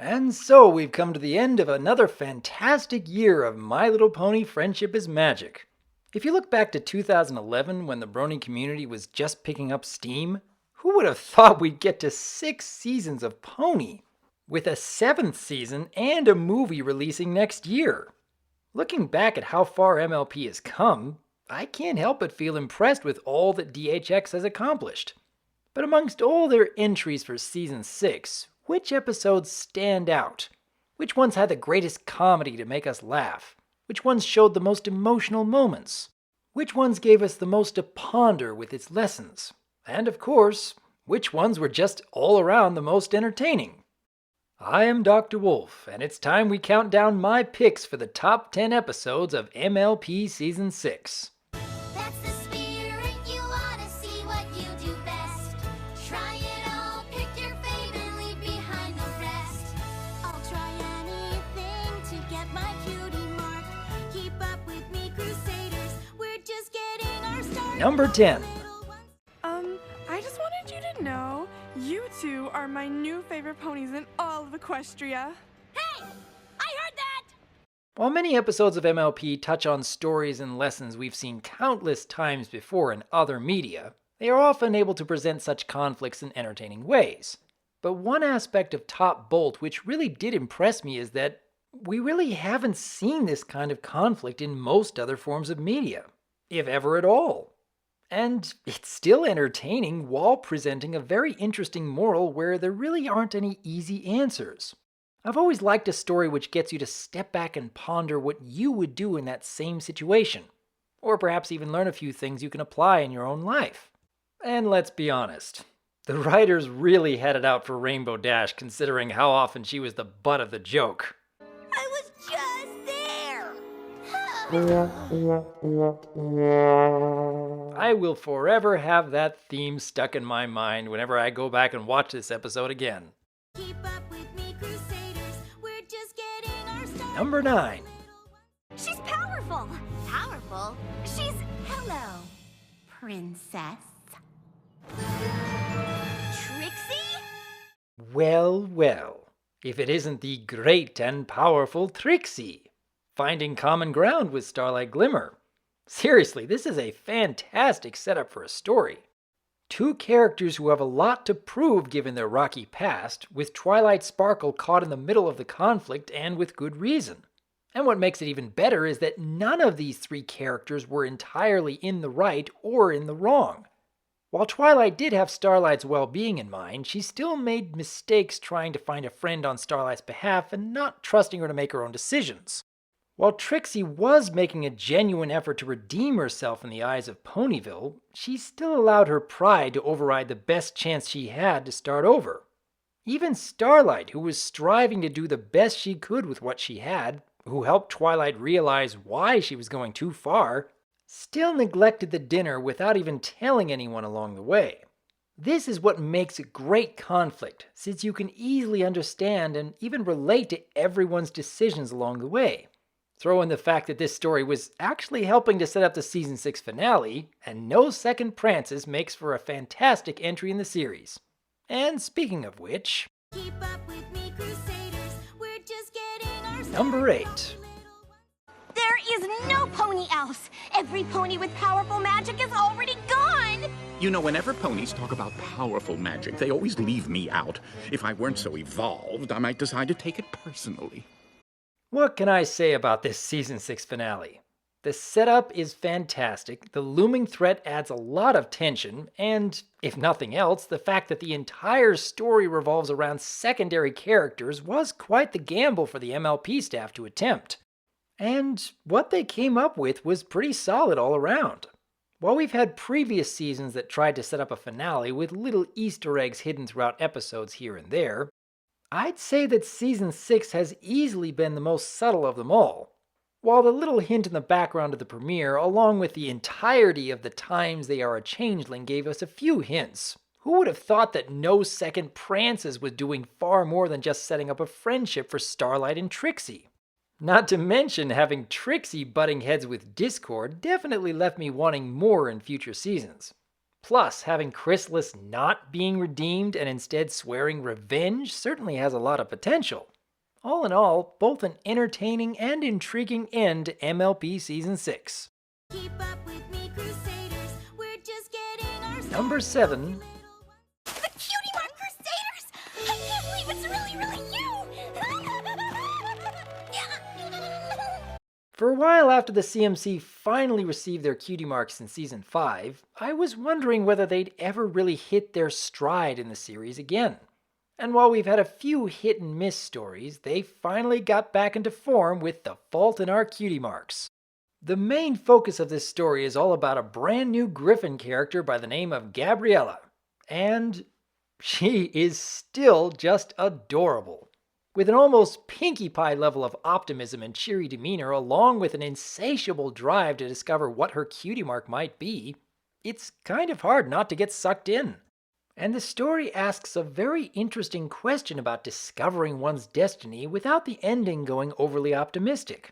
And so we've come to the end of another fantastic year of My Little Pony Friendship is Magic. If you look back to 2011 when the Brony community was just picking up steam, who would have thought we'd get to 6 seasons of Pony? With a 7th season and a movie releasing next year. Looking back at how far MLP has come, I can't help but feel impressed with all that DHX has accomplished. But amongst all their entries for Season 6, which episodes stand out? Which ones had the greatest comedy to make us laugh? Which ones showed the most emotional moments? Which ones gave us the most to ponder with its lessons? And of course, which ones were just all around the most entertaining? I am Dr. Wolf, and it's time we count down my picks for the top 10 episodes of MLP Season 6. That's the spirit, you wanna see what you do best. Try it all, pick your favorite, leave behind the rest. I'll try anything to get my cutie mark. Keep up with me, Crusaders, we're just getting our start. Number 10. I just wanted you to know, you two are my new favorite ponies in all of Equestria. Hey, I heard that! While many episodes of MLP touch on stories and lessons we've seen countless times before in other media, they are often able to present such conflicts in entertaining ways. But one aspect of Top Bolt which really did impress me is that we really haven't seen this kind of conflict in most other forms of media, if ever at all. And it's still entertaining while presenting a very interesting moral where there really aren't any easy answers. I've always liked a story which gets you to step back and ponder what you would do in that same situation, or perhaps even learn a few things you can apply in your own life. And let's be honest, the writers really had it out for Rainbow Dash considering how often she was the butt of the joke. I was just there! I will forever have that theme stuck in my mind whenever I go back and watch this episode again. Keep up with me, Crusaders, we're just getting our start. Number 9. She's powerful! Powerful? She's... Hello, princess. Trixie? Well, well, if it isn't the great and powerful Trixie, finding common ground with Starlight Glimmer. Seriously, this is a fantastic setup for a story. Two characters who have a lot to prove given their rocky past, with Twilight Sparkle caught in the middle of the conflict and with good reason. And what makes it even better is that none of these three characters were entirely in the right or in the wrong. While Twilight did have Starlight's well-being in mind, she still made mistakes trying to find a friend on Starlight's behalf and not trusting her to make her own decisions. While Trixie was making a genuine effort to redeem herself in the eyes of Ponyville, she still allowed her pride to override the best chance she had to start over. Even Starlight, who was striving to do the best she could with what she had, who helped Twilight realize why she was going too far, still neglected the dinner without even telling anyone along the way. This is what makes a great conflict, since you can easily understand and even relate to everyone's decisions along the way. Throw in the fact that this story was actually helping to set up the Season 6 finale, and no second prances makes for a fantastic entry in the series. And speaking of which... Keep up with me, Crusaders, we're just getting our start. Number 8. There is no pony else! Every pony with powerful magic is already gone! You know, whenever ponies talk about powerful magic, they always leave me out. If I weren't so evolved, I might decide to take it personally. What can I say about this Season 6 finale? The setup is fantastic, the looming threat adds a lot of tension, and, if nothing else, the fact that the entire story revolves around secondary characters was quite the gamble for the MLP staff to attempt. And what they came up with was pretty solid all around. While we've had previous seasons that tried to set up a finale with little Easter eggs hidden throughout episodes here and there, I'd say that Season 6 has easily been the most subtle of them all. While the little hint in the background of the premiere, along with the entirety of the times they are a changeling, gave us a few hints, who would have thought that No Second Prances was doing far more than just setting up a friendship for Starlight and Trixie? Not to mention having Trixie butting heads with Discord definitely left me wanting more in future seasons. Plus, having Chrysalis not being redeemed and instead swearing revenge certainly has a lot of potential. All in all, both an entertaining and intriguing end to MLP Season 6. Keep up with me, Crusaders. We're just getting our Number start. 7. The Cutie Mark Crusaders! I can't believe it's really you! For a while after the CMC finally received their cutie marks in Season 5, I was wondering whether they'd ever really hit their stride in the series again. And while we've had a few hit and miss stories, they finally got back into form with The Fault in Our Cutie Marks. The main focus of this story is all about a brand new Griffin character by the name of Gabriella. And she is still just adorable. With an almost Pinkie Pie level of optimism and cheery demeanor, along with an insatiable drive to discover what her cutie mark might be, it's kind of hard not to get sucked in. And the story asks a very interesting question about discovering one's destiny without the ending going overly optimistic.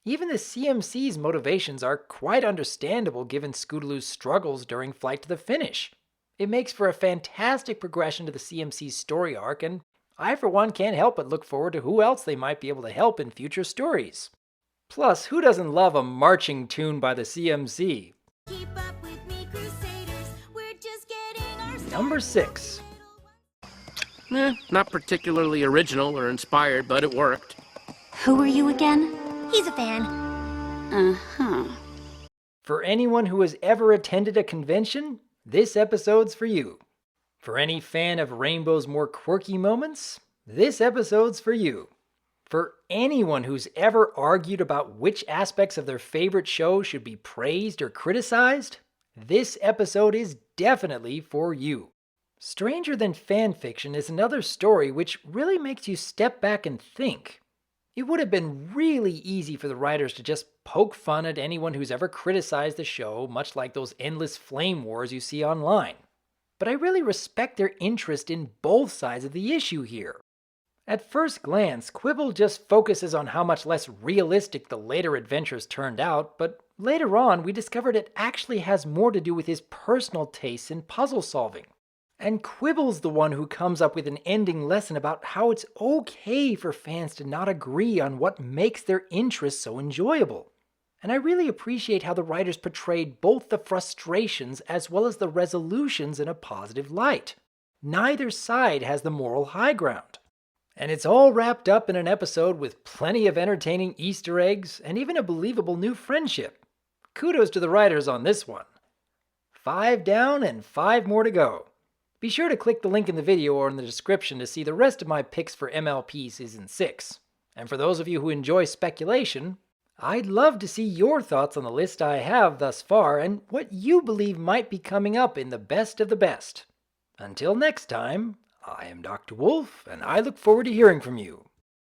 Even the CMC's motivations are quite understandable given Scootaloo's struggles during Flight to the Finish. It makes for a fantastic progression to the CMC's story arc, and I for one can't help but look forward to who else they might be able to help in future stories. Plus, who doesn't love a marching tune by the CMC? Keep up with me, Crusaders. We're just getting our start. Number 6. Not particularly original or inspired, but it worked. Who are you again? He's a fan. Uh-huh. For anyone who has ever attended a convention, this episode's for you. For any fan of Rainbow's more quirky moments, this episode's for you. For anyone who's ever argued about which aspects of their favorite show should be praised or criticized, this episode is definitely for you. Stranger Than Fanfiction is another story which really makes you step back and think. It would have been really easy for the writers to just poke fun at anyone who's ever criticized the show, much like those endless flame wars you see online. But I really respect their interest in both sides of the issue here. At first glance, Quibble just focuses on how much less realistic the later adventures turned out, but later on we discovered it actually has more to do with his personal tastes in puzzle solving. And Quibble's the one who comes up with an ending lesson about how it's okay for fans to not agree on what makes their interests so enjoyable. And I really appreciate how the writers portrayed both the frustrations as well as the resolutions in a positive light. Neither side has the moral high ground. And it's all wrapped up in an episode with plenty of entertaining Easter eggs and even a believable new friendship. Kudos to the writers on this one. 5 down and 5 more to go. Be sure to click the link in the video or in the description to see the rest of my picks for MLP Season 6. And for those of you who enjoy speculation, I'd love to see your thoughts on the list I have thus far and what you believe might be coming up in the best of the best. Until next time, I am Dr. Wolf, and I look forward to hearing from you.